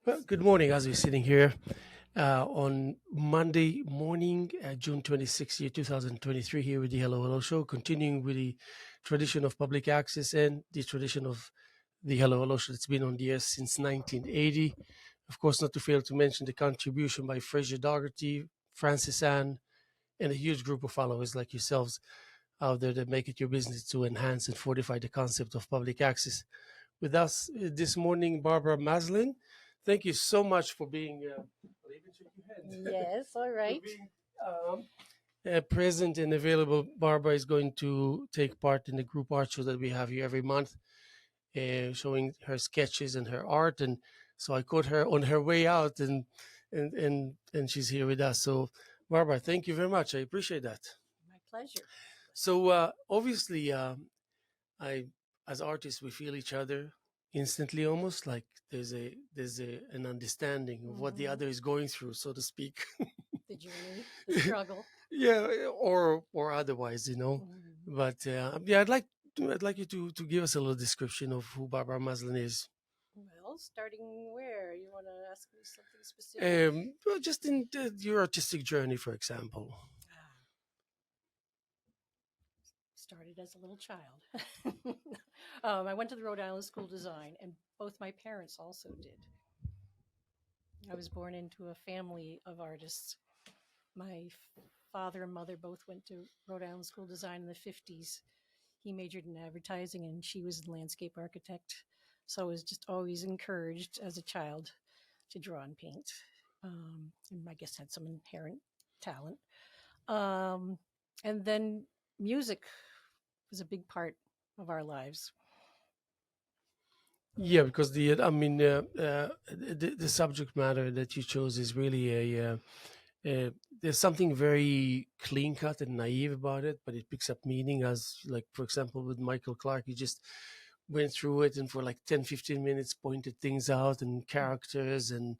Well, good morning as we're sitting here on Monday morning, June 26th, year 2023, here with the Hello Hello Show, continuing with the tradition of public access and the tradition of the Hello Hello Show that's been on the air since 1980. Of course, not to fail to mention the contribution by Fraser Dougherty, Francis Ann, and a huge group of followers like yourselves out there that make it your business to enhance and fortify the concept of public access. With us this morning, Barbara Maslen. Thank you so much for being. I'll even shake your hand. Yes, all For right. being present and available. Barbara is going to take part in the group art show that we have here every month, showing her sketches and her art. And so I caught her on her way out, and she's here with us. So, Barbara, thank you very much. I appreciate that. My pleasure. So obviously, I as artists we feel each other instantly, almost like there's an understanding of what the other is going through, so to speak. The journey, the struggle. Yeah, or otherwise, you know. Mhm. But yeah, I'd like you to give us a little description of who Barbara Maslin is. Well, starting where? You want to ask me something specific? Well, just in your artistic journey, for example. Ah, started as a little child. I went to the Rhode Island School of Design, and both my parents also did. I was born into a family of artists. My father and mother both went to Rhode Island School of Design in the 50s. He majored in advertising and she was a landscape architect. So I was just always encouraged as a child to draw and paint. And I guess had some inherent talent. Um, and then music was a big part of our lives. Yeah, because the subject matter that you chose is really there's something very clean cut and naive about it, but it picks up meaning as, like, for example, with Michael Clark, he just went through it and for like 10, 15 minutes pointed things out and characters and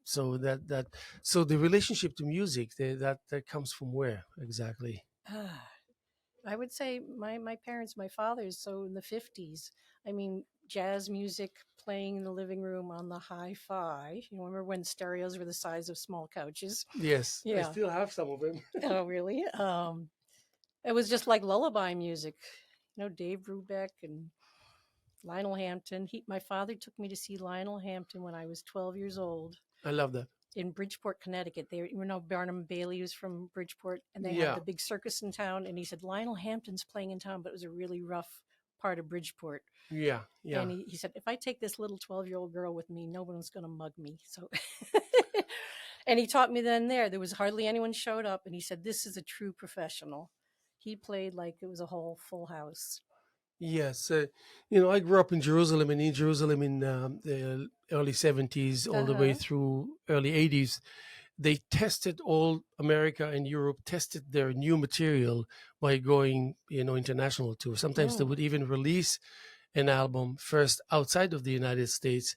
so the relationship to music that comes from where exactly? I would say my parents, my father's, so in the 50s. I mean, jazz music playing in the living room on the hi-fi. You know, remember when stereos were the size of small couches? Yes, I Yeah. still have some of them. Oh, really? It was just like lullaby music. You know, Dave Brubeck and Lionel Hampton. My father took me to see Lionel Hampton when I was 12 years old I love that. in Bridgeport, Connecticut. Barnum Bailey was from Bridgeport, and they had Yeah. the big circus in town. And he said Lionel Hampton's playing in town, but it was a really rough part of Bridgeport. Yeah, yeah. And he said, if I take this little 12-year-old girl with me, no one's going to mug me. So, and he taught me then there was hardly anyone showed up. And he said, this is a true professional. He played like it was a whole full house. Yes, I grew up in Jerusalem, and in Jerusalem in the early 70s, all the way Uh-huh. through early 80s, they tested all America and Europe, tested their new material by going, international tours. Sometimes they Mm. would even release an album first outside of the United States,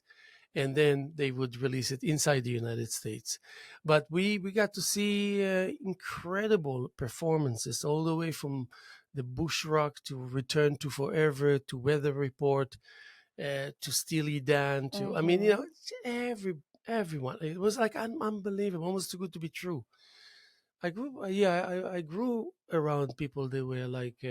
and then they would release it inside the United States. But we got to see incredible performances all the way from the Bush Rock to Return to Forever to Weather Report to Steely Dan to Mm-hmm. everyone. It was like unbelievable, almost too good to be true. I grew around people that were like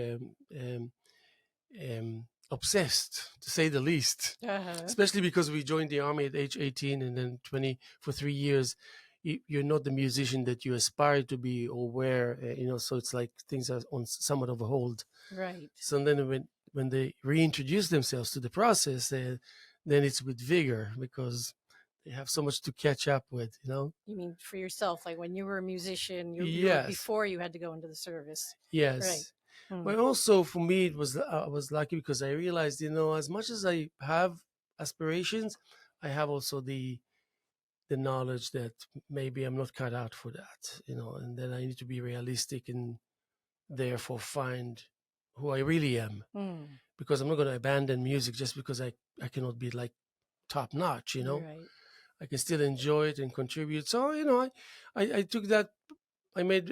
obsessed, to say the least. Uh-huh. Especially because we joined the army at age 18 and then 20 for 3 years. You're not the musician that you aspire to be or were, so it's like things are on somewhat of a hold. Right. So then when they reintroduce themselves to the process, then it's with vigor because they have so much to catch up with. You mean for yourself, like when you were a musician, you were Yes, before you had to go into the service. Right. yes. Hmm. But also for me, I was lucky because I realized, as much as I have aspirations, I have also the knowledge that maybe I'm not cut out for that, and then I need to be realistic and therefore find who I really am, Hmm. because I'm not going to abandon music just because I cannot be like top notch. Right. I can still enjoy it and contribute. So, I took that. I made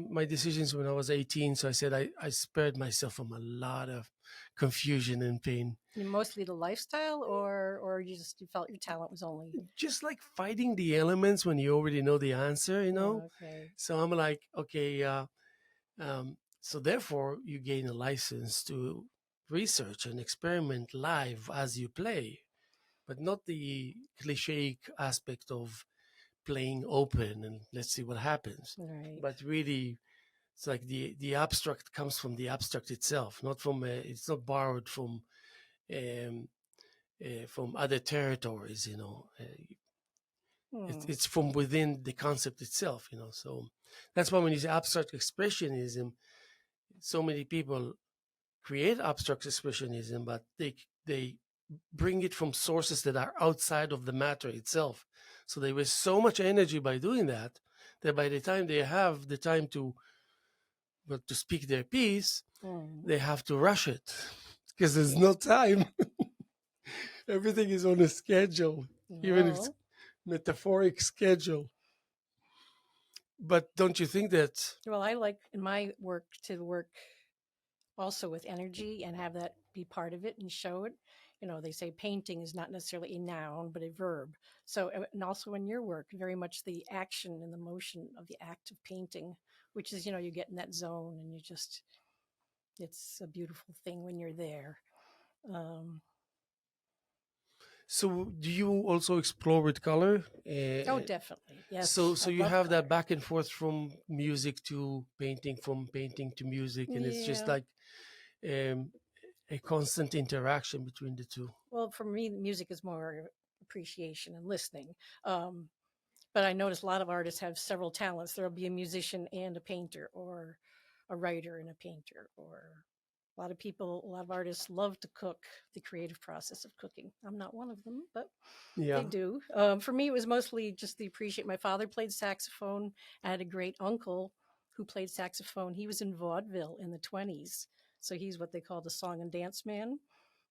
my decisions when I was 18. So I said I spared myself from a lot of confusion and pain. Mostly the lifestyle, or you felt your talent was only. just like fighting the elements when you already know the answer, Okay. So I'm like, okay, so therefore you gain a license to research and experiment live as you play, but not the cliche aspect of playing open and let's see what happens. Right. But really, it's like the abstract comes from the abstract itself, not from it's not borrowed um, from other territories. Hmm. It's from within the concept itself. So that's why when you say abstract expressionism, so many people create abstract expressionism, but they bring it from sources that are outside of the matter itself. So they waste so much energy by doing that that by the time they have the time to speak their piece, Hmm. they have to rush it because there's no time. Everything is on a schedule, even if it's Well, metaphoric schedule. But don't you think that? I like in my work to work also with energy and have that be part of it and show it. They say painting is not necessarily a noun, but a verb. So, and also in your work, very much the action and the motion of the act of painting, which is, you get in that zone and it's a beautiful thing when you're there. Um, So do you also explore with color? oh, definitely. So Yes. I so you love have that color. back and forth from music to painting, from painting to music, and it's just Yeah. like um, a constant interaction between the two. Well, for me, music is more appreciation and listening. Um, but I notice a lot of artists have several talents. There'll be a musician and a painter, or a writer and a painter, or a lot of artists love to cook, the creative process of cooking. I'm not one of them, but they Yeah. do. For me, it was mostly just the appreciate. My father played saxophone. I had a great uncle who played saxophone. He was in vaudeville in the 20s. So he's what they called a song and dance man,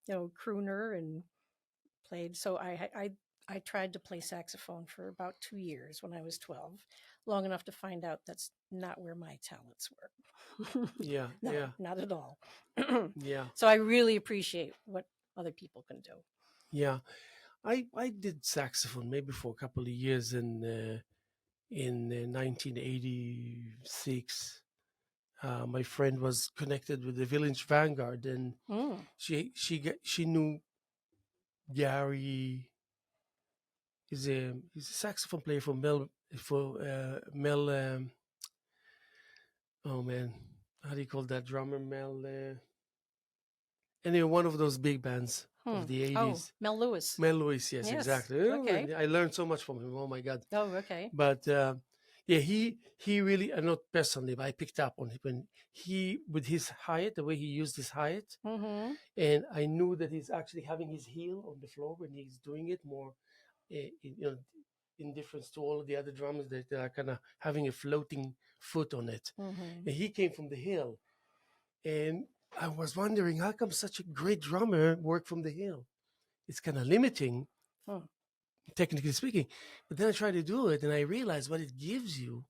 crooner, and played. So I tried to play saxophone for about 2 years when I was 12, long enough to find out that's not where my talents were. Yeah. No, Yeah. not at all. Yeah. So I really appreciate what other people can do. Yeah. I did saxophone maybe for a couple of years in 1986. My friend was connected with the Village Vanguard, and Mm. she knew Gary. He's a saxophone player for Mel. Oh man, how do you call that drummer? Mel. Anyway, one of those big bands Hmm. of the Oh, 80s. Mel Lewis. Mel Lewis, yes, Yes. exactly. Oh, Okay. I learned so much from him. Oh my god! Oh, okay. But yeah, he really, not personally, but I picked up on it when he, with his height, the way he used his height, Mm-hmm. and I knew that he's actually having his heel on the floor when he's doing it more, in difference to all of the other drummers that are kind of having a floating foot on it. Mm-hmm. And he came from the hill, and I was wondering how come such a great drummer work from the hill. It's kind of limiting, Hmm. technically speaking. But then I try to do it, and I realize what it gives you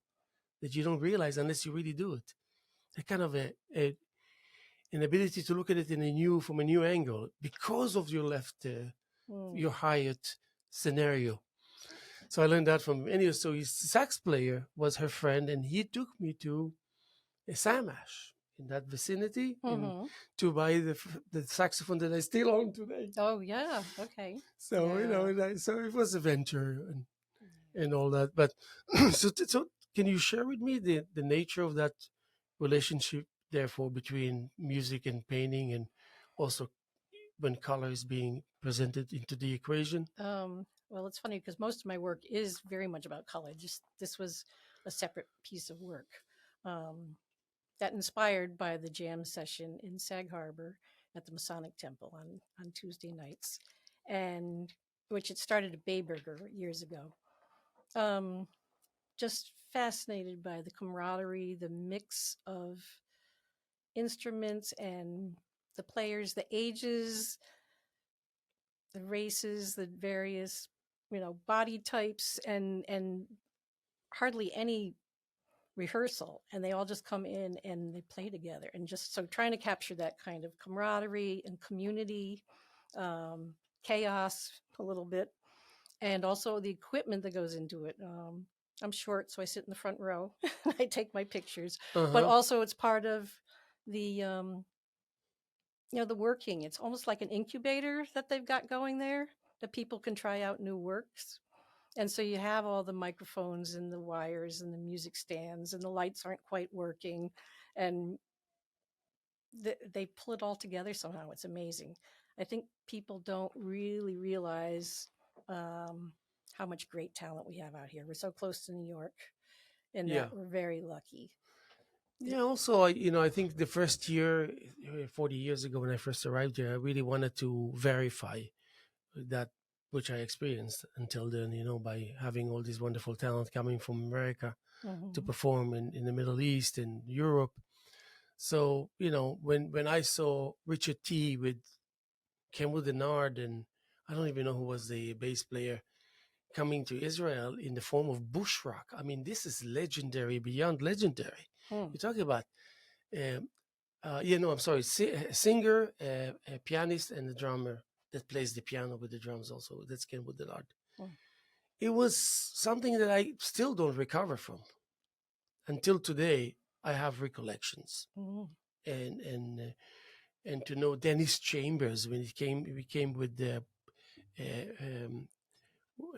that you don't realize unless you really do it. A kind of an ability to look at it from a new angle because of your Hmm. your Hyatt scenario. So I learned that from anyway. So his sax player was her friend, and he took me to a Samash in that vicinity in Mm-hmm. to buy the saxophone that I still own today. Oh, yeah. Okay. So Yeah. so it was a venture and all that. But so can you share with me the nature of that relationship, therefore, between music and painting, and also when color is being presented into the equation? Well, it's funny because most of my work is very much about color. Just this was a separate piece of work um, that inspired by the jam session in Sag Harbor at the Masonic Temple on Tuesday nights, and which it started at Bayburger years ago. Um, just fascinated by the camaraderie, the mix of instruments and the players, the ages, the races, the various body types, and hardly any rehearsal, and they all just come in and they play together, and just so trying to capture that kind of camaraderie and community chaos a little bit, and also the equipment that goes into it. I'm short, so I sit in the front row. I take my pictures, but Uh-huh. also it's part of the the working. It's almost like an incubator that they've got going there that people can try out new works. And so you have all the microphones and the wires and the music stands, and the lights aren't quite working, and they pull it all together somehow. It's amazing. I think people don't really realize how much great talent we have out here. We're so close to New York, and Yeah. that we're very lucky. Yeah. Also, I think the first year, 40 years ago when I first arrived here, I really wanted to verify that which I experienced until then, by having all this wonderful talent coming from America to Mm-hmm. perform in the Middle East and Europe. So, when I saw Richard T with Kenwood Denard, and I don't even know who was the bass player, coming to Israel in the form of bush rock. I mean, this is legendary beyond legendary. Hmm. You're talking about, I'm sorry, singer, a pianist, and a drummer that plays the piano with the drums also. That's Kenwood Denard. Hmm. It was something that I still don't recover from. Until today, I have recollections. Hmm. And to know Dennis Chambers when we came with the um,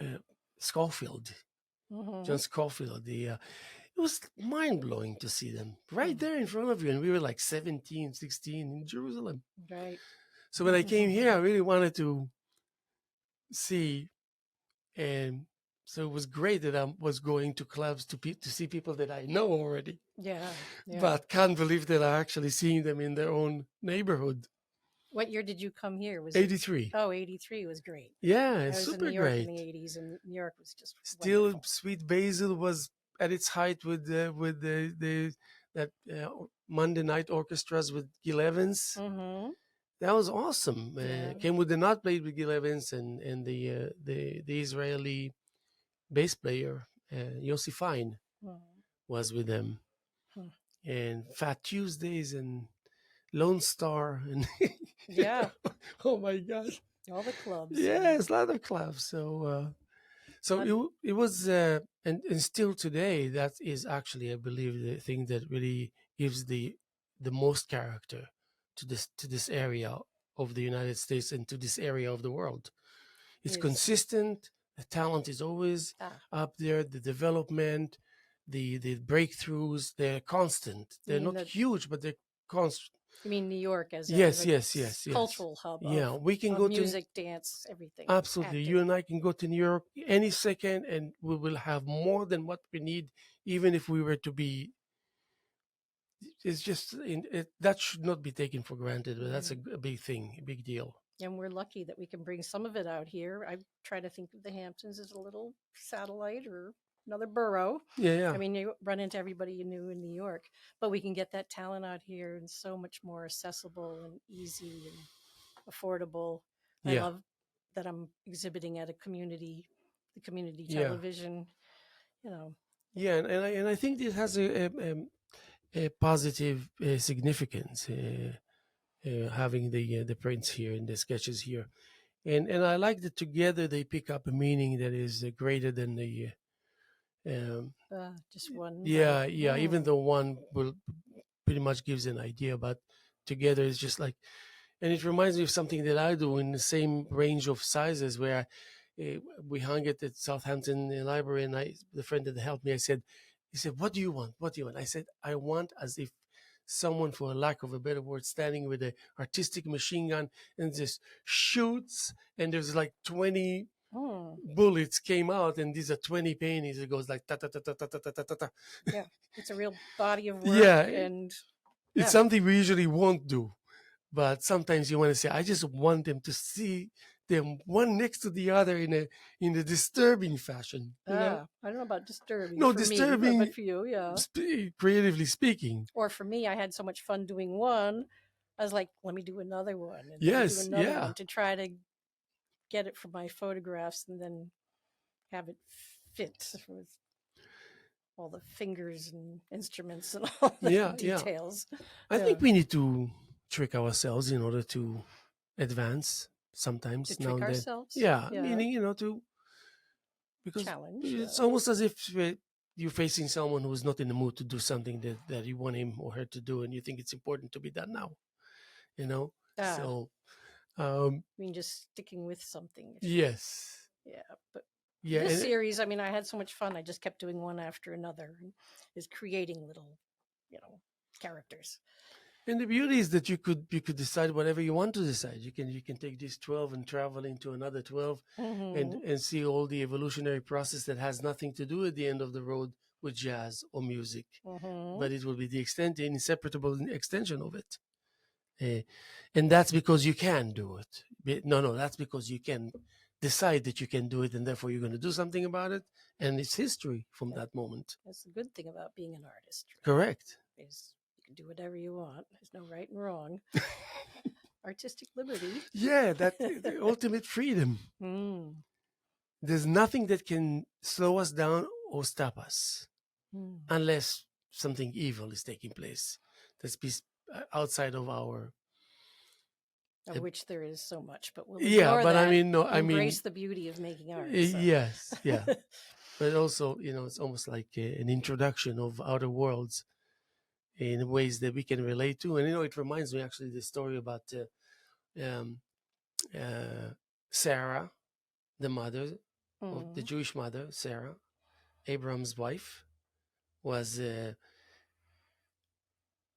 uh, Schofield, Hmm. John Schofield. It was mind blowing to see them right Hmm. there in front of you, and we were like 17, 16 in Jerusalem. Right. So when I came here, I really wanted to see, and so it was great that I was going to clubs to see people that I know already, Yeah. Yeah. but can't believe that I'm actually seeing them in their own neighborhood. What year did you come here? Was it 83. 83 was great. Yeah, I it's was in New super York in great. the 80s, and New York was just Still, wonderful. Sweet Basil was at its height with the that Monday night orchestras with Gil Evans. Mm-hmm. That was awesome. Yeah. Came with the not played with Gil Evans and the Israeli bass player Yossi Fine Mm-hmm. was with them, Hmm. and Fat Tuesdays and Lone Star and Yeah. oh my god, All the clubs. yes, a lot of clubs. So Uh, it was, and still today, that is actually, I believe, the thing that really gives the most character to this area of the United States and to this area of the world. It's is consistent. The talent is always ah, up there. The development, the breakthroughs, they're constant. you They're mean not huge, but they're constant. you mean New York as Yes, yes, yes, yes. cultural hub Yeah, we can of go to. music, dance, everything, Absolutely. acting. You and I can go to New York any second and we will have more than what we need, even if we were to be. It's just, that should not be taken for granted, but that's a big thing, a big deal. And we're lucky that we can bring some of it out here. I try to think of the Hamptons as a little satellite or another borough. Yeah, yeah, I mean, you run into everybody you knew in New York, but we can get that talent out here and so much more accessible and easy and affordable. I yeah, love that I'm exhibiting at the community yeah, television. You know, yeah. And I think this has a positive significance, having the prints here and the sketches here. And I like that together they pick up a meaning that is greater than the. just one, right? Yeah. Even though one will pretty much gives an idea, but together it's just like, and it reminds me of something that I do in the same range of sizes where we hung it at Southampton Library, and the friend that helped me, he said, "What do you want? What do you want?" I said, "I want as if someone, for a lack of a better word, standing with an artistic machine gun and just shoots, and there's like 20 Hmm. bullets came out, and these are 20 pennies. It goes like ta ta ta ta ta ta ta ta ta ta." Yeah, it's a real body of work, Yeah, and it's yeah, something we usually won't do, but sometimes you want to say, I just want them to see them one next to the other in a disturbing fashion. I don't know about disturbing No, for me, but disturbing, for you, yeah. creatively speaking. Or for me, I had so much fun doing one. I was like, let me do another one, and let me do Yes, another yeah, one to try to get it from my photographs, and then have it fit with all the fingers and instruments and all the yeah. details. I Yeah. think we need to trick ourselves in order to advance. sometimes To now trick and then. ourselves. Yeah, Yeah. meaning because Challenge. it's Yeah. almost as if you're facing someone who's not in the mood to do something that you want him or her to do, and you think it's important to be done now. Ah, So I mean, just sticking with something. yes, Yeah, but yeah, this and series, I mean, I had so much fun. I just kept doing one after another, and is creating little, characters. and the beauty is that you could decide whatever you want to decide. You can take these 12 and travel into another 12, and Mm-hmm. and see all the evolutionary process that has nothing to do at the end of the road with jazz or music, Mm-hmm. but it will be the inseparable extension of it. Uh, and that's because you can do it. No, that's because you can decide that you can do it, and therefore you're going to do something about it, and it's history from that moment. That's the good thing about being an artist, right? Correct. Is you can do whatever you want. There's no right and wrong. Artistic liberty. Yeah, that the ultimate freedom. Mm. There's nothing that can slow us down or stop us Mm. unless something evil is taking place that's outside of our. Of which there is so much, but we'll Yeah, ignore but I that. mean, no, I Embrace mean, the beauty of making art. So. yes, yeah. But also, it's almost like an introduction of outer worlds in ways that we can relate to. And, it reminds me actually the story about um, uh, Sarah, the mother of the Mm. Jewish mother, Sarah, Abraham's wife, was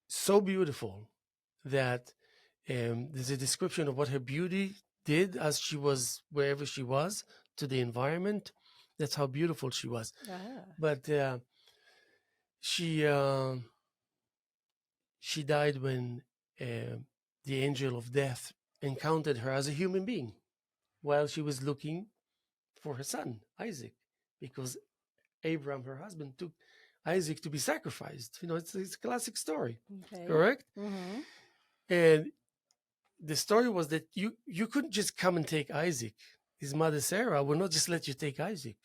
so beautiful that there's a description of what her beauty did as she was wherever she was to the environment. That's how beautiful she was. Ah. But she she died when the angel of death encountered her as a human being while she was looking for her son Isaac, because Abraham, her husband, took Isaac to be sacrificed. It's a classic story, Okay. correct? Mm-hmm. And the story was that you couldn't just come and take Isaac. His mother Sarah would not just let you take Isaac,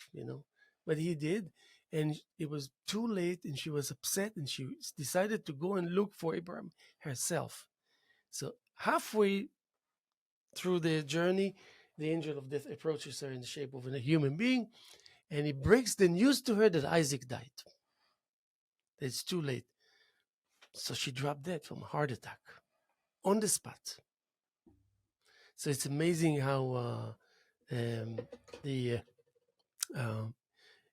but he did, and it was too late, and she was upset, and she decided to go and look for Abraham herself. So halfway through the journey, the angel of death approaches her in the shape of a human being, and he breaks the news to her that Isaac died. It's too late. So she dropped dead from a heart attack on the spot. So it's amazing how the uh,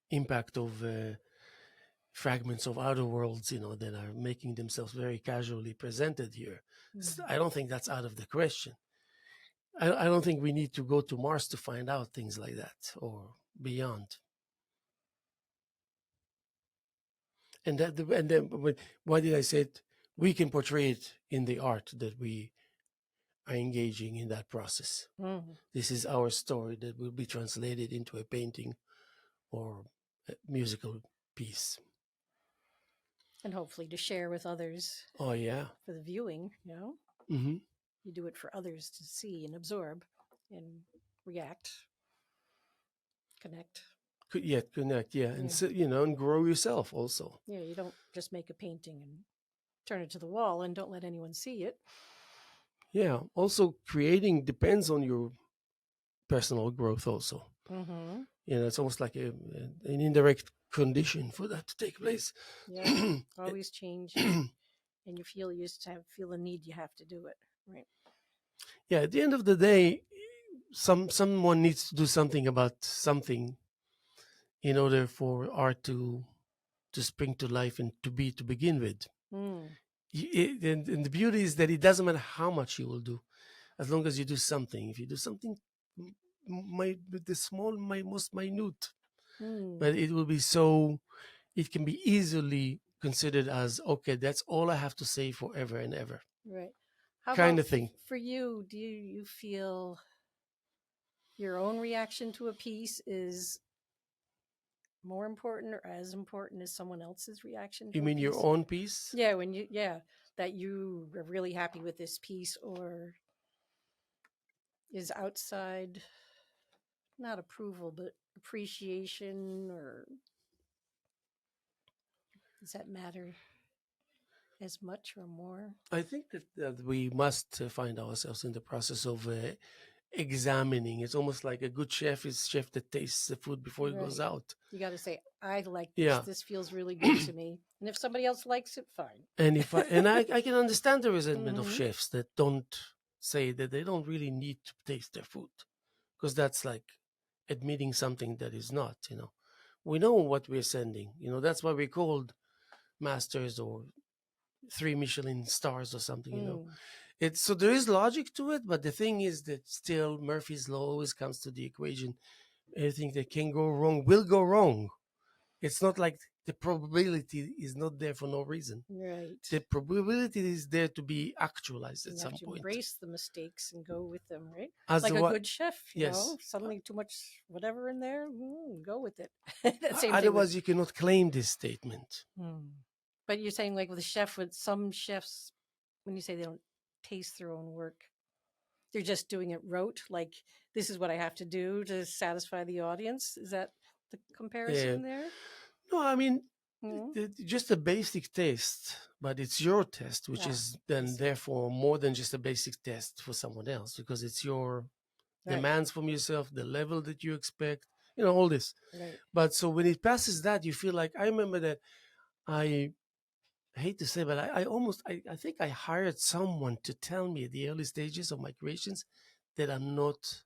impact of fragments of outer worlds, that are making themselves very casually presented here. Mm-hmm. I don't think that's out of the question. I don't think we need to go to Mars to find out things like that or beyond. And then why did I say it? We can portray it in the art that we are engaging in that process. Mm. This is our story that will be translated into a painting or a musical piece. And hopefully to share with others Oh yeah. for the viewing. Mm-hmm. You do it for others to see and absorb and react, connect. Yeah, connect. Yeah, and so, and grow yourself also. Yeah, you don't just make a painting and turn it to the wall and don't let anyone see it. Yeah. Also, creating depends on your personal growth. Also, Mm-hmm. it's almost like an indirect condition for that to take place. Yeah, always change, and you feel the need you have to do it, right? Yeah. At the end of the day, someone needs to do something about something in order for art to spring to life and to begin with. Mm. And the beauty is that it doesn't matter how much you will do, as long as you do something. If you do something, the small, most minute, Mm. but it will be so. It can be easily considered as okay. That's all I have to say forever and ever, Right. How kind about of thing. for you? Do you feel your own reaction to a piece is more important or as important as someone else's reaction to You a mean piece? your own piece? Yeah, that you are really happy with this piece or is outside not approval but appreciation, or does that matter as much or more? I think that we must find ourselves in the process of examining. It's almost like a good chef is chef that tastes the food before it goes Right. out. You got to say, I like this. Yeah. This feels really good to me. And if somebody else likes it, fine. And if I can understand the resentment of Mhm. chefs that don't say that they don't really need to taste their food, because that's like admitting something that is not. We know what we're sending. That's why we're called masters or 3 Michelin stars or something. Mm. It's so there is logic to it, but the thing is that still Murphy's law always comes to the equation. Anything that can go wrong will go wrong. It's not like the probability is not there for no reason. Right. The probability is there to be actualized at You some have to point. embrace the mistakes and go with them, right? As Like the a what? good chef, Yes. suddenly too much whatever in there, go with it. That same thing Otherwise, with. you cannot claim this statement. But you're saying like with a chef, with some chefs, when you say they don't taste their own work, they're just doing it rote. Like this is what I have to do to satisfy the audience. Is that the comparison there? No, I mean, Mm. just a basic test, but it's your test, which Ah, is I then see. therefore more than just a basic test for someone else because it's your Right. demands from yourself, the level that you expect, all this. Right. But so when it passes that, you feel like I remember that I hate to say, but I think I hired someone to tell me at the early stages of my creations that I'm not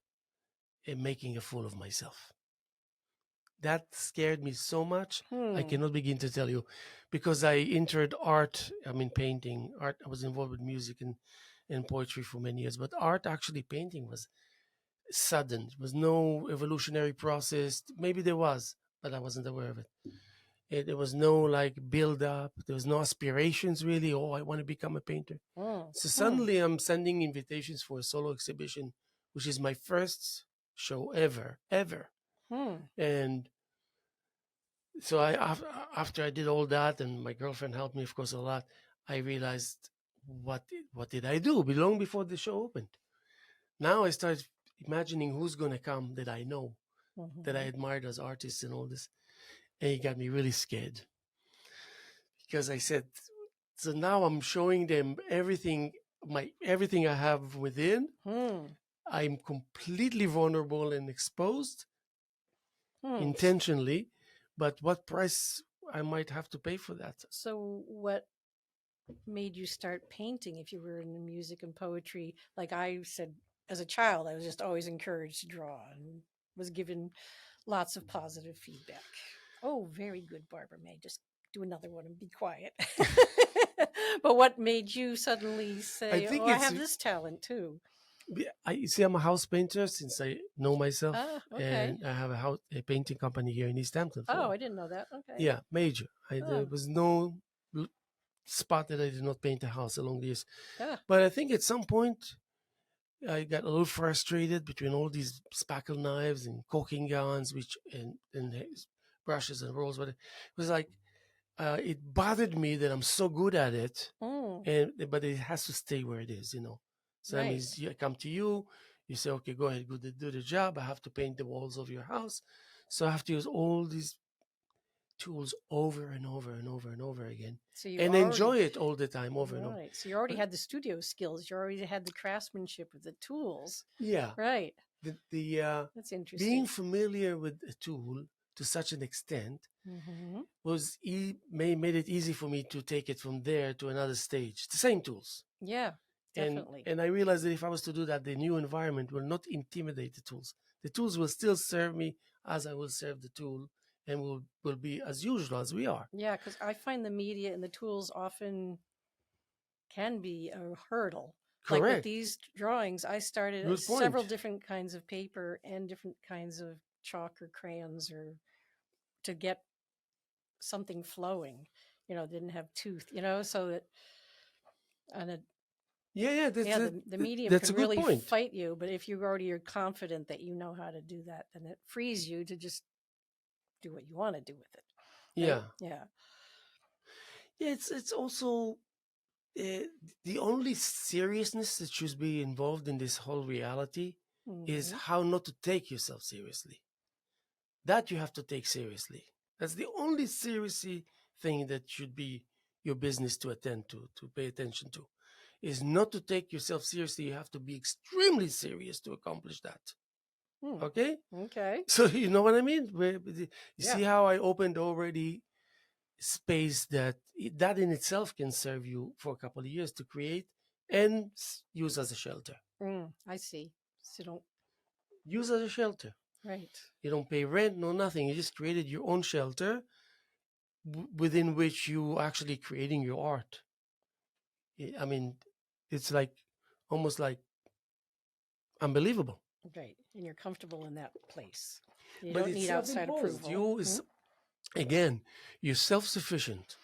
making a fool of myself. That scared me so much. I cannot begin to tell you because I entered art. I mean, painting, art. I was involved with music and poetry for many years, but art, actually, painting was sudden. There was no evolutionary process. Maybe there was, but I wasn't aware of it. There was no like build up. There was no aspirations really. Oh, I want to become a painter. So suddenly I'm sending invitations for a solo exhibition, which is my first show ever. And so after I did all that, and my girlfriend helped me, of course, a lot, I realized what did I do long before the show opened. Now I started imagining who's going to come that I know, that I admired as artists and all this. And it got me really scared because I said, so now I'm showing them everything I have within. I'm completely vulnerable and exposed intentionally, but what price I might have to pay for that? So what made you start painting if you were in music and poetry? Like I said, as a child, I was just always encouraged to draw and was given lots of positive feedback. Oh, very good, Barbara May. Just do another one and be quiet. But what made you suddenly I say, think "Oh, I it's. have this talent too"? You see, I'm a house painter since I know myself, Ah, okay. and I have a painting company here in East Hampton. Oh, I didn't know that. Okay. Yeah, major. There Oh, was no spot that I did not paint a house along the years. yeah. But I think at some point I got a little frustrated between all these spackle knives and caulking guns, and brushes and rolls. But it was like it bothered me that I'm so good at it, but it has to stay where it is. So that Right. means I come to you, you say, okay, go ahead, do the job. I have to paint the walls of your house, so I have to use all these tools over and over and over and over again, So you and already enjoy it all the time, over and over. right. So you already But had the studio skills. You already had the craftsmanship of the tools. yeah, Right. the That's being interesting. familiar with a tool to such an extent Mm-hmm. made it easy for me to take it from there to another stage. The same tools. Yeah, and definitely. and I realized that if I was to do that, the new environment will not intimidate the tools. The tools will still serve me as I will serve the tool, and will be as usual as we are. Yeah, because I find the media and the tools often can be a hurdle. Like with Correct. these drawings, I started Good several point. different kinds of paper and different kinds of chalk or crayons or to get something flowing. Didn't have tooth, so that and it, Yeah, yeah, the medium that's can a good really point. fight you, but if you already are confident that you know how to do that, then it frees you to just do what you want to do with it. Right? Yeah, Yeah. yeah. It's also the only seriousness that should be involved in this whole reality is Mm-hmm. how not to take yourself seriously. That you have to take seriously. That's the only seriously thing that should be your business to attend to pay attention to. is not to take yourself seriously. You have to be extremely serious to accomplish that. Okay? Okay. So you know what I mean? You Yeah. see how I opened already space that that in itself can serve you for a couple of years to create and use as a shelter. I see. So don't. Use as a shelter. Right. You don't pay rent, no nothing. You just created your own shelter within which you actually creating your art. I mean, it's like almost like unbelievable. Right. And you're comfortable in that place. You But don't it's need outside self-imposed. approval. You is again, you're self-sufficient.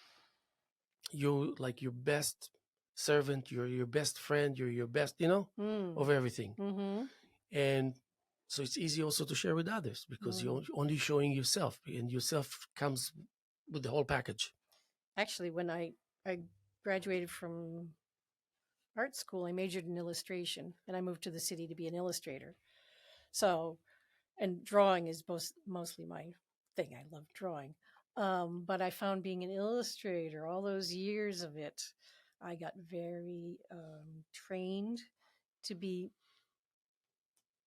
You're like your best servant. You're your best friend. You're your best, of everything. Mm-hmm. And so it's easy also to share with others because you're only showing yourself, and yourself comes with the whole package. Actually, when I graduated from art school, I majored in illustration, and I moved to the city to be an illustrator. So, and drawing is mostly my thing. I love drawing. But I found being an illustrator, all those years of it, I got very trained to be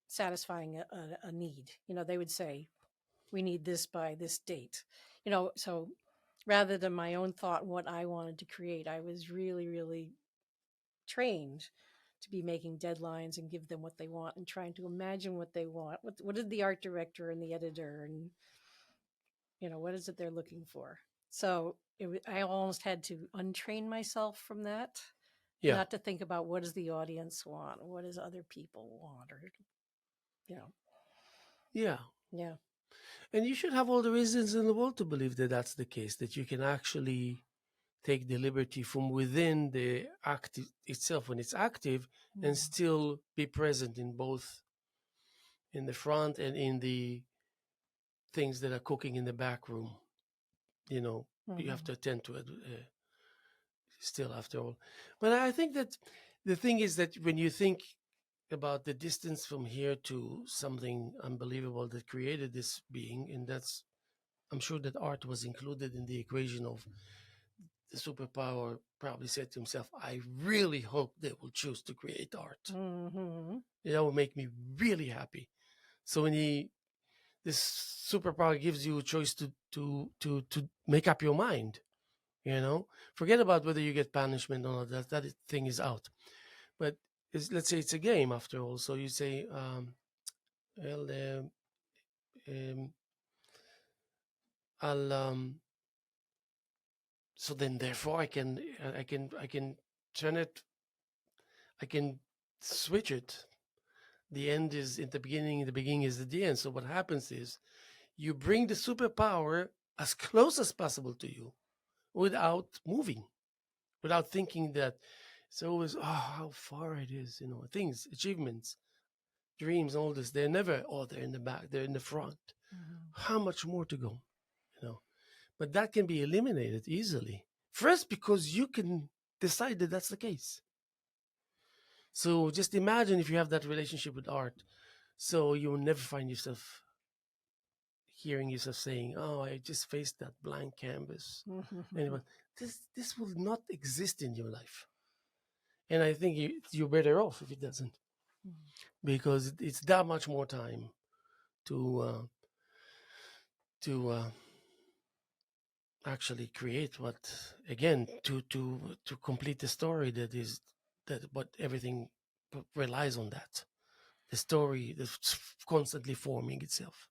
satisfying a need. They would say, we need this by this date. So rather than my own thought, what I wanted to create, I was really, really trained to be making deadlines and give them what they want and trying to imagine what they want. What did the art director and the editor and what is it they're looking for? So I almost had to untrain myself from that, Yeah. not to think about what does the audience want, what does other people want, or Yeah. yeah. And you should have all the reasons in the world to believe that that's the case, that you can actually take the liberty from within the act itself when it's active and still be present in both in the front and in the things that are cooking in the back room. You have to attend to it still after all. But I think that the thing is that when you think about the distance from here to something unbelievable that created this being, and that's, I'm sure that art was included in the equation of the superpower, probably said to himself, I really hope they will choose to create art. That will make me really happy. So when this superpower gives you a choice to make up your mind, forget about whether you get punishment or not. That thing is out. But let's say it's a game after all. So you say, well, I'll so then therefore I can turn it, I can switch it. The end is in the beginning is at the end. So what happens is you bring the superpower as close as possible to you without moving, without thinking that it's always, how far it is, things, achievements, dreams, all this. They're never, they're in the back, they're in the front. How much more to go, But that can be eliminated easily. First, because you can decide that that's the case. So just imagine if you have that relationship with art. So you will never find yourself hearing yourself saying, "Oh, I just faced that blank canvas." Anyway, this will not exist in your life, and I think you're better off if it doesn't, because it's that much more time to actually create to complete the story that what everything relies on, that the story that's constantly forming itself.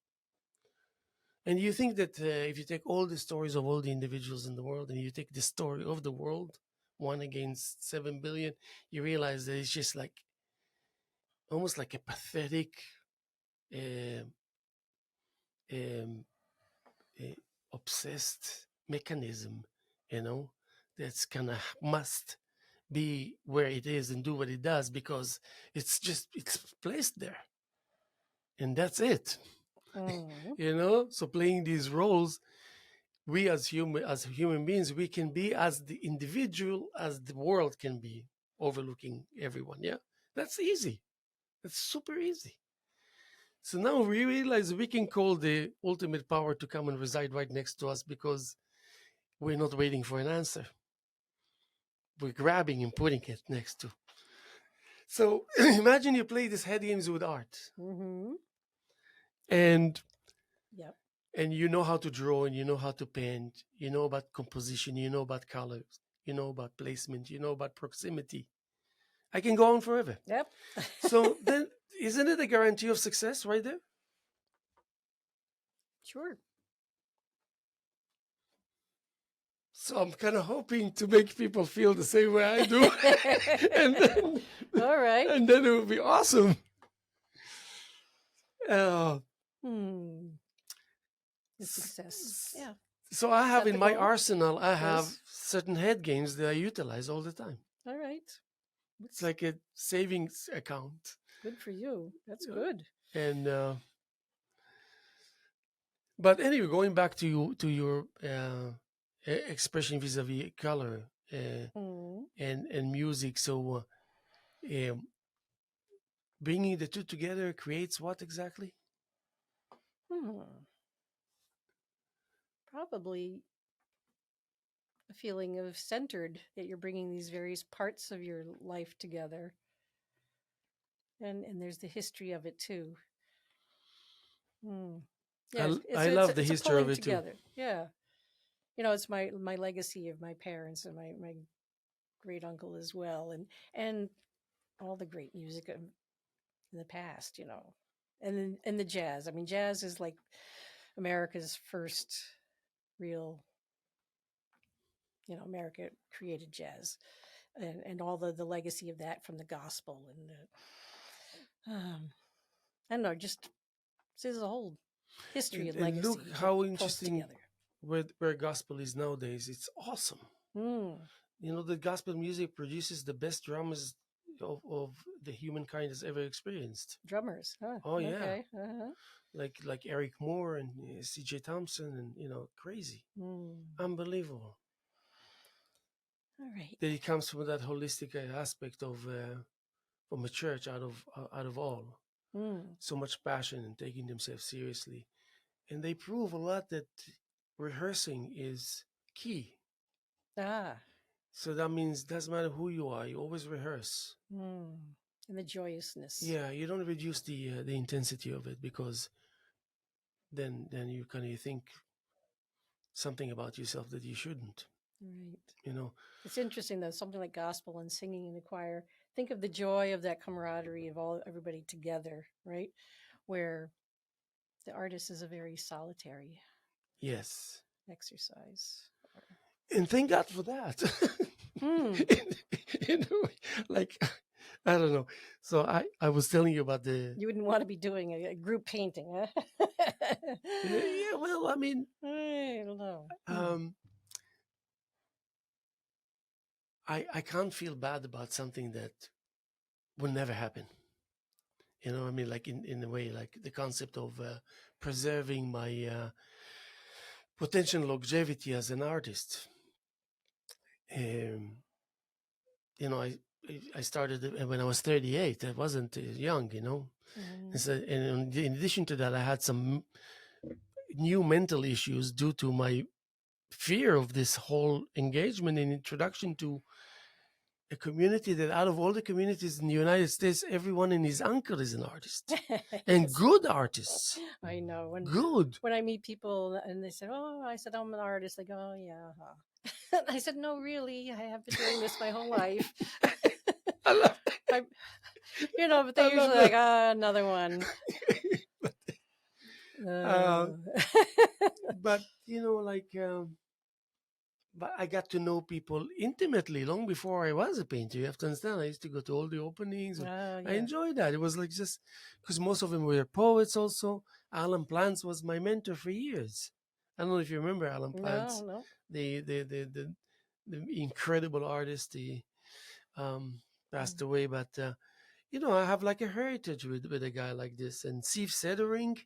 And you think that if you take all the stories of all the individuals in the world and you take the story of the world, 1 against 7 billion, you realize that it's just like almost like a pathetic uh, um, obsessed mechanism, that's kind of must be where it is and do what it does because it's placed there, and that's it. So playing these roles, we as human beings, we can be as the individual as the world can be, overlooking everyone. Yeah, that's easy. That's super easy. So now we realize we can call the ultimate power to come and reside right next to us because we're not waiting for an answer. we're grabbing and putting it next to. So imagine you play these head games with art, Mm-hmm. and Yep. you know how to draw, and you know how to paint, you know about composition, you know about colors, you know about placement, you know about proximity. I can go on forever. Yep. So then, isn't it a guarantee of success right there? Sure. So I'm kind of hoping to make people feel the same way I do, and then, All right. and then it would be awesome. Uh, The success. Yeah. so I have that in the my goal? arsenal, I have Yes. certain head games that I utilize all the time. All right. It's like a savings account, Good for you. That's Yeah. good. and but anyway, going back to your expression vis-a-vis color and music. So um, bringing the two together creates what exactly? Probably a feeling of centered, that you're bringing these various parts of your life together. And there's the history of it too. Yeah, I love the it's a history of pulling it too. together. Yeah. It's my legacy of my parents and my great uncle as well, and all the great music in the past, and the jazz. I mean, jazz is like America's first real, America created jazz, and all the legacy of that from the gospel and I don't know, just there's a whole history and And legacy look that how pulls interesting together. where gospel is nowadays. It's awesome. The gospel music produces the best drummers of the humankind has ever experienced. Drummers, huh? Oh yeah, Okay. like Eric Moore and C.J. Thompson, and crazy, unbelievable. All right. That it comes from that holistic aspect of from a church out of all. So much passion and taking themselves seriously, and they prove a lot that rehearsing is key. So that means doesn't matter who you are, you always rehearse. And the joyousness. Yeah, you don't reduce the intensity of it, because then you kind of think something about yourself that you shouldn't. Right. It's interesting though, something like gospel and singing in the choir. Think of the joy of that camaraderie of everybody together, right? Where the artist is a very solitary Yes. exercise. And thank God for that. Like, I don't know. So I was telling you about the. You wouldn't want to be doing a group painting, huh? Yeah, well, I mean, I don't know. I can't feel bad about something that will never happen. I mean, like in a way, like the concept of preserving my potential longevity as an artist. I started when I was 38. I wasn't young, And so, and in addition to that, I had some new mental issues due to my fear of this whole engagement and introduction to a community that, out of all the communities in the United States, everyone and his uncle is an artist, and good artists. I know. Good. When I meet people and they say, "Oh," I said, "I'm an artist," they go, "Oh yeah." Huh. I said, "No, really, I have been doing this my whole life." I love but they're usually like, another one. But but I got to know people intimately long before I was a painter. You have to understand, I used to go to all the openings. Yeah. I enjoyed that. It was like just because most of them were poets also. Alan Plants was my mentor for years. I don't know if you remember Alan Plants. No. The incredible artist. He passed away, but I have like a heritage with a guy like this. And Steve Sedering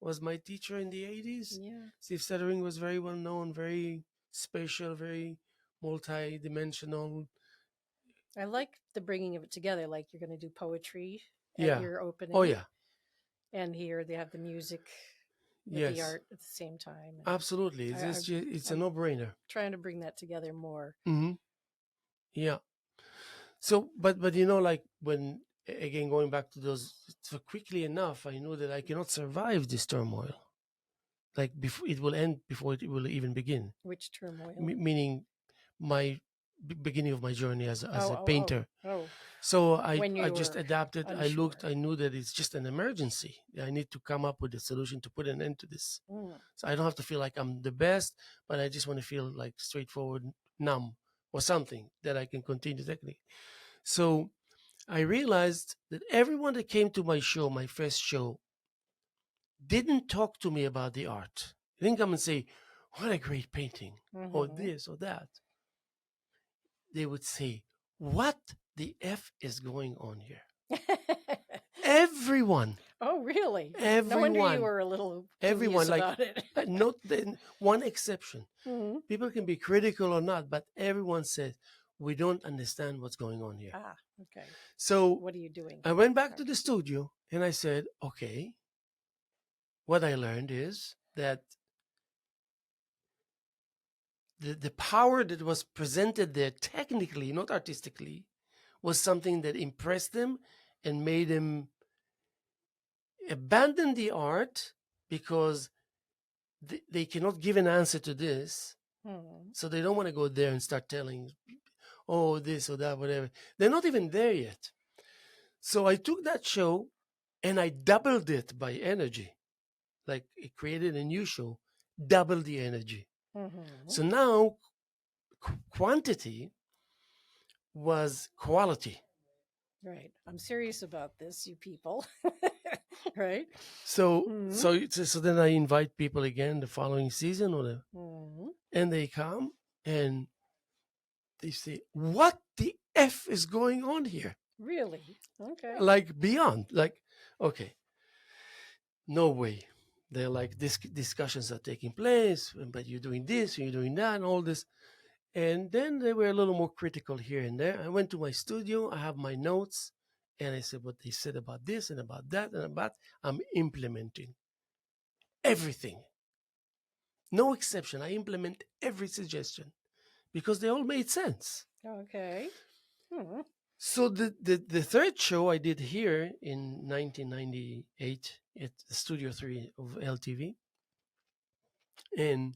was my teacher in the 80s. Yeah. Steve Sedering was very well known, very spatial, very multi-dimensional. I like the bringing of it together. Like you're going to do poetry at your opening. Oh yeah. And here they have the music with the art at the same time. Absolutely. It's a no-brainer. Trying to bring that together more. Mm-hmm. Yeah. So, but you know, like when again going back to those, so quickly enough, I knew that I cannot survive this turmoil. Like before, it will end before it will even begin. Which turmoil? Meaning, my beginning of my journey as Oh, a oh, painter. oh, oh. So When I you just were adapted. I looked. unsure. I knew that it's just an emergency. I need to come up with a solution to put an end to this. Mm. So I don't have to feel like I'm the best, but I just want to feel like straightforward, numb, or something that I can continue technically. So I realized that everyone that came to my show, my first show, didn't talk to me about the art. They didn't come and say, "What a great painting," or Mm-hmm. this or that. They would say, "What the F is going on here?" Everyone, Oh, really? No wonder you everyone, were a little everyone, dubious like, about it. not then one exception. Hmm. People can be critical or not, but everyone says, "We don't understand what's going on here." Ah, okay. So What are you doing I here? went back to Okay. the studio and I said, okay, what I learned is that the power that was presented there technically, not artistically, was something that impressed them and made them abandon the art because they cannot give an answer to this. Hmm. So they don't want to go there and start telling, oh, this or that, whatever. They're not even there yet. So I took that show and I doubled it by energy. Like it created a new show, double the energy. Mm-hmm. So now quantity was quality. Right. I'm serious about this, you people. Right? So Hmm. so then I invite people again the following season Hmm. and they come and they say, "What the f is going on here?" Really? Okay. Like beyond, like, okay, no way. They're like this discussions are taking place, but you're doing this, you're doing that, and all this. And then they were a little more critical here and there. I went to my studio, I have my notes, and I said what they said about this and about that and about. I'm implementing everything, no exception. I implement every suggestion because they all made sense. Okay. Hmm. So the third show I did here in 1998 at Studio 3 of LTV, and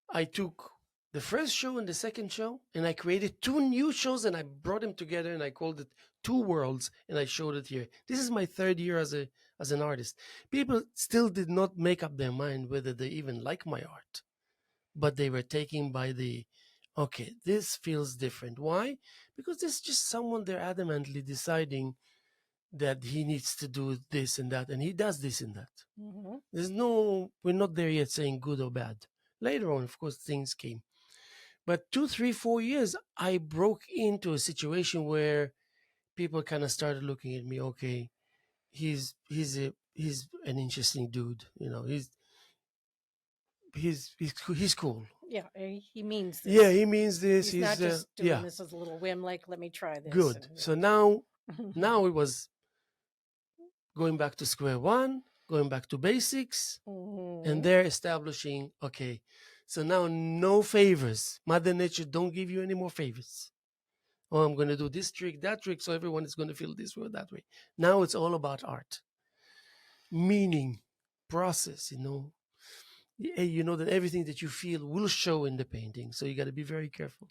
I took the first show and the second show, and I created two new shows, and I brought them together, and I called it Two Worlds, and I showed it here. This is my third year as an artist. People still did not make up their mind whether they even like my art, but they were taken by the, okay, this feels different. Why? Because there's just someone there adamantly deciding that he needs to do this and that, and he does this and that. Mm-hmm. There's no, we're not there yet saying good or bad. Later on, of course, things came. But 2, 3, 4 years, I broke into a situation where people kind of started looking at me. Okay, he's an interesting dude. You know, he's cool. Yeah, he means Yeah, this. he means this. He's not just doing Yeah, this as a little whim, like, let me try this. good. And, So yeah. now it was going back to square one, going back to basics, and Mhm. they're establishing, okay, so now no favors. Mother Nature don't give you any more favors. Oh, I'm going to do this trick, that trick, so everyone is going to feel this way or that way. Now it's all about art, meaning, process. You know that everything that you feel will show in the painting, so you got to be very careful.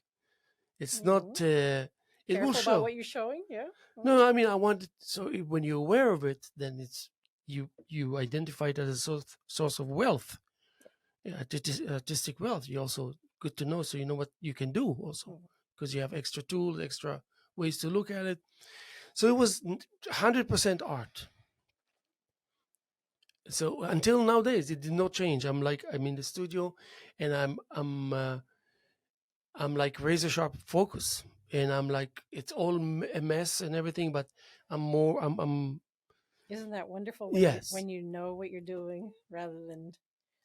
It's not. Mhm. It will Careful about show. what you're showing. Yeah. No, I mean I want it, so when you're aware of it, then it's you identify it as a source of wealth, artistic wealth. You also good to know, so you know what you can do also Mhm. because you have extra tools, extra ways to look at it. So it was 100% art. So until nowadays, it did not change. I'm in the studio, and I'm like razor sharp focus, and I'm like it's all a mess and everything, but I'm Isn't that wonderful when you yes. when you know what you're doing rather than,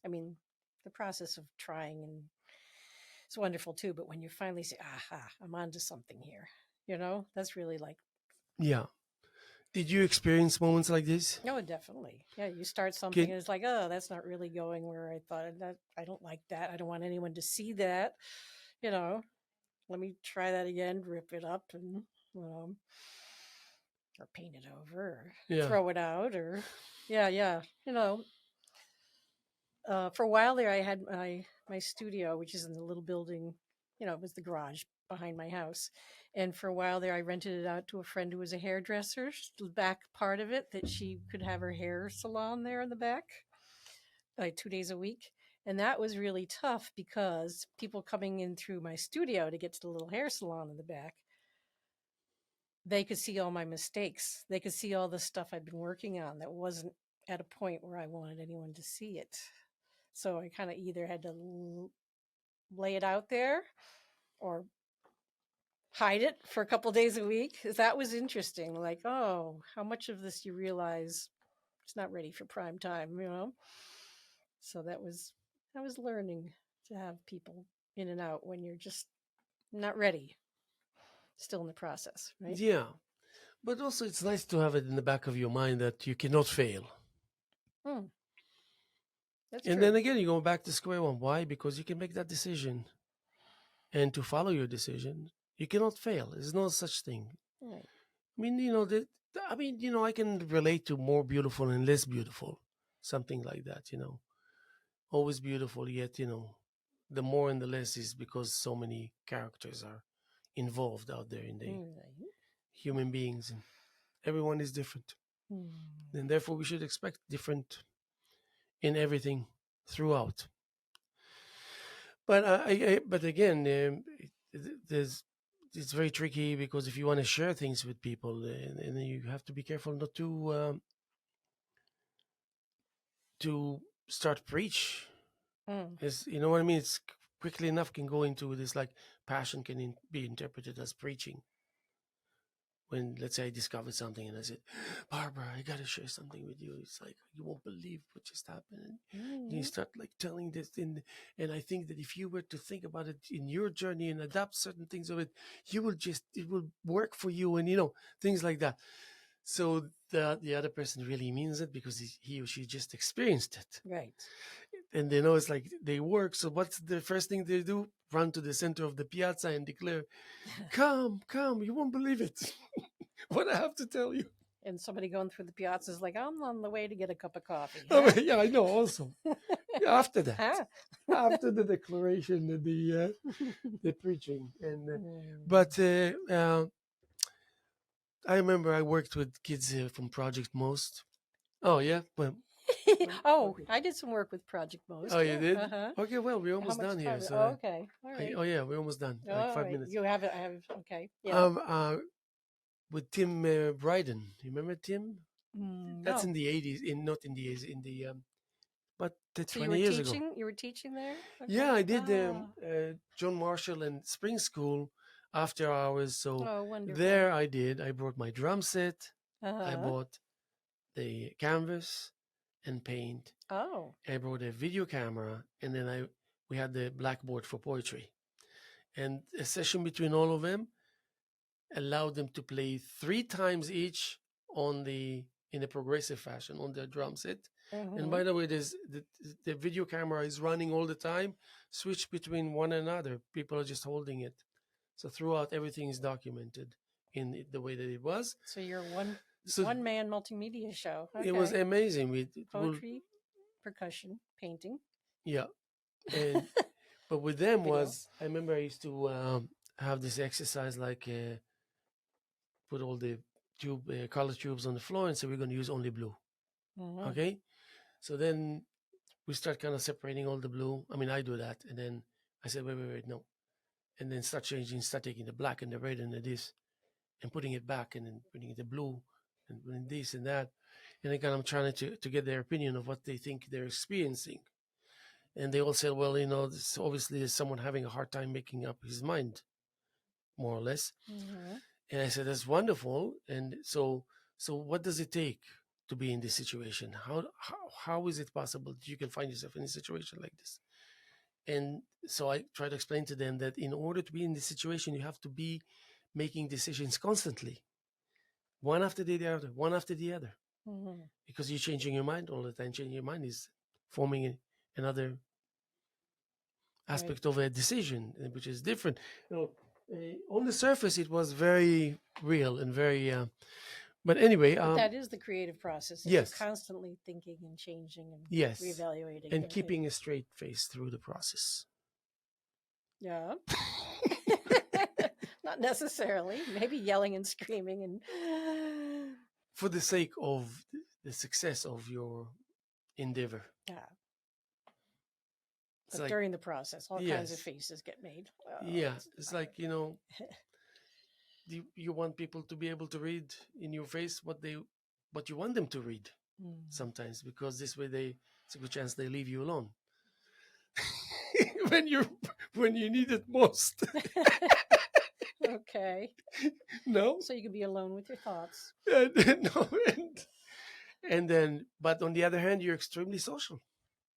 I mean, the process of trying and it's wonderful too. But when you finally say, "Aha, I'm onto something here," that's really like, Yeah. Did you experience moments like this? oh, definitely, yeah. You start something Can and it's like, oh, that's not really going where I thought. That I don't like that. I don't want anyone to see that. You know. let me try that again, rip it up and, um, or paint it over or Yeah. throw it out or, yeah. For a while there, I had my studio, which is in the little building, it was the garage behind my house. And for a while there, I rented it out to a friend who was a hairdresser, the back part of it, that she could have her hair salon there in the back, like 2 days a week. And that was really tough because people coming in through my studio to get to the little hair salon in the back, they could see all my mistakes. They could see all the stuff I'd been working on that wasn't at a point where I wanted anyone to see it. So I kind of either had to lay it out there or hide it for a couple days a week. That was interesting. Like, oh, how much of this you realize it's not ready for prime time. So that was learning to have people in and out when you're just not ready, still in the process, right? Yeah. But also, it's nice to have it in the back of your mind that you cannot fail. That's and true. then again, you go back to square one. Why? Because you can make that decision. And to follow your decision, you cannot fail. There's no such thing. Right. I mean, I can relate to more beautiful and less beautiful. Something like that, Always beautiful, yet, the more and the less is because so many characters are involved out there in the Right. human beings, and everyone is different. And therefore we should expect different in everything throughout. But but again, it's very tricky because if you want to share things with people, and you have to be careful not to start preach. Is, you know what I mean? It's quickly enough can go into this, like, passion can be interpreted as preaching. When, let's say, I discovered something and I said, Barbara, I got to share something with you. It's like, you won't believe what just happened. And you start like telling this thing. And I think that if you were to think about it in your journey and adapt certain things of it, it will work for you, and, things like that. So the other person really means it because he or she just experienced it. Right. And they know it's like they work. So what's the first thing they do? Run to the center of the piazza and declare, come, you won't believe it. What I have to tell you. And somebody going through the piazza is like, I'm on the way to get a cup of coffee. Huh? Yeah, I know. Also, after that, after the declaration, the preaching, but I remember I worked with kids from Project Most. Oh yeah, well. I did some work with Project Most. Oh, you did? Uh-huh. Okay, well, we're almost done here. So, okay, all right. oh yeah, we're almost done. Like 5 minutes. You have it. I have okay. Yeah. With Tim Bryden. You remember Tim? That's no. in the 80s. Not in the 80s. In the but So 20 years ago. You were teaching there? Okay. Yeah, I did John Marshall and Spring School after hours. So wonderful. there I did. I brought my drum set. I bought the canvas and paint. Oh. I brought a video camera, and then we had the blackboard for poetry. And a session between all of them allowed them to play 3 times each in a progressive fashion on their drum set. And by the way, there's the video camera is running all the time, switch between one another. People are just holding it. So throughout, everything is documented in the way that it was. So you're one man multimedia show. Okay. It was amazing. Poetry, percussion, painting. Yeah. But with them I remember I used to have this exercise, like put all the color tubes on the floor and say we're going to use only blue. Okay. So then we start kind of separating all the blue. I mean, I do that. And then I said, wait, no. And then start taking the black and the red and the this and putting it back and then putting the blue and putting this and that. And then kind of trying to get their opinion of what they think they're experiencing. And they all said, well, obviously there's someone having a hard time making up his mind, more or less. And I said, that's wonderful. And so what does it take to be in this situation? How is it possible that you can find yourself in a situation like this? And so I try to explain to them that in order to be in this situation, you have to be making decisions constantly, one after the other, because you're changing your mind all the time. Changing your mind is forming another aspect of a decision, which is different. On the surface, it was very real and very. But anyway, But that is the creative process. Is yes. You're constantly thinking and changing and Yes, reevaluating. and keeping a straight face through the process. Yeah. Not necessarily. Maybe yelling and screaming and For the sake of the success of your endeavor. yeah. It's But like, during the process, all kinds of yes. faces get made. Oh, Yeah, it's it's not- like, you want people to be able to read in your face what you want them to read Mm. sometimes, because this way it's a good chance they leave you alone when you need it most. Okay. No. So you can be alone with your thoughts. No, and then, but on the other hand, you're extremely social.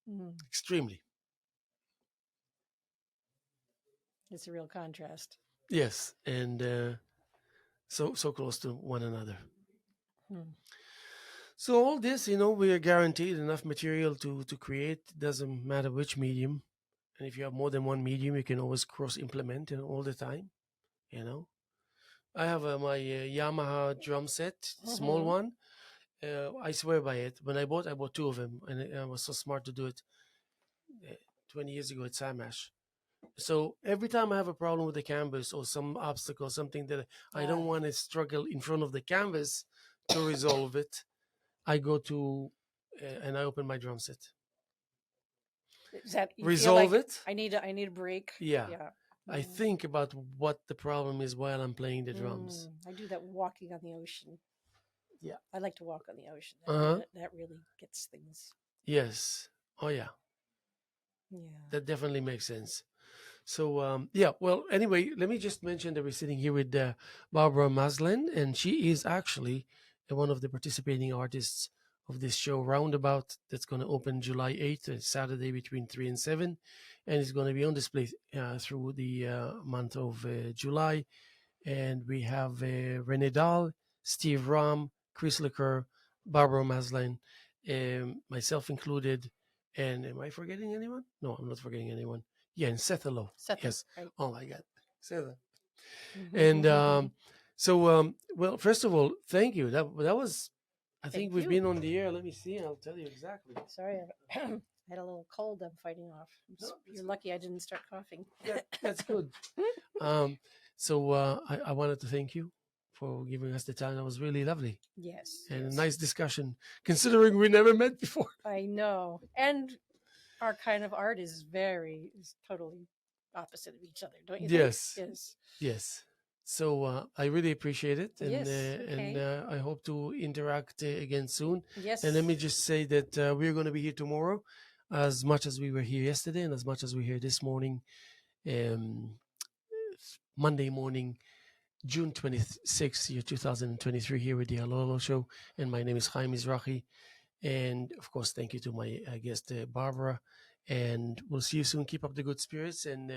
Mm. Extremely. It's a real contrast. Yes, and so close to one another. Hmm. So all this, we are guaranteed enough material to create. Doesn't matter which medium, and if you have more than one medium, you can always cross implement all the time. I have my Yamaha drum set, small Mhm. one. I swear by it. When I bought two of them, and I was so smart to do it 20 years ago at Samash. So every time I have a problem with the canvas or some obstacle, something that I don't want to struggle in front of the canvas to resolve it, I go to and I open my drum set. Is that you Resolve feel like it. I need a break? Yeah. Yeah. I think about what the problem is while I'm playing the drums. I do that walking on the ocean. Yeah. I like to walk on the ocean. That really gets things. Yes. Oh, yeah. Yeah. That definitely makes sense. So, well, anyway, let me just mention that we're sitting here with Barbara Maslen, and she is actually one of the participating artists of this show Roundabout that's going to open July 8th, Saturday between 3 and 7, and it's going to be on display through the month of July. And we have Rene Dahl, Steve Ram, Chris Licker, Barbara Maslen, myself included. And am I forgetting anyone? No, I'm not forgetting anyone. Yeah, and Seth Hello. Yes. Right. Oh my God. Seth. And well, first of all, thank you. That was, I think Thank we've you. been on the air. Let me see. I'll tell you exactly. Sorry, I had a little cold I'm fighting off. You're lucky I didn't start coughing. That's good. I wanted to thank you for giving us the time. That was really lovely. Yes. And yes. a nice discussion, considering we never met before. I know. And our kind of art is totally opposite of each other, don't you Yes. think? Yes. Yes. So I really appreciate it, and Yes, okay. and I hope to interact again soon. Yes. And let me just say that we're going to be here tomorrow, as much as we were here yesterday, and as much as we're here this morning, Monday morning, June 26th, year 2023, here with the Hello Show. And my name is Haim Mizrahi. And of course, thank you to my guest, Barbara. And we'll see you soon. Keep up the good spirits, and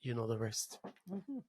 you know the rest. Mhm.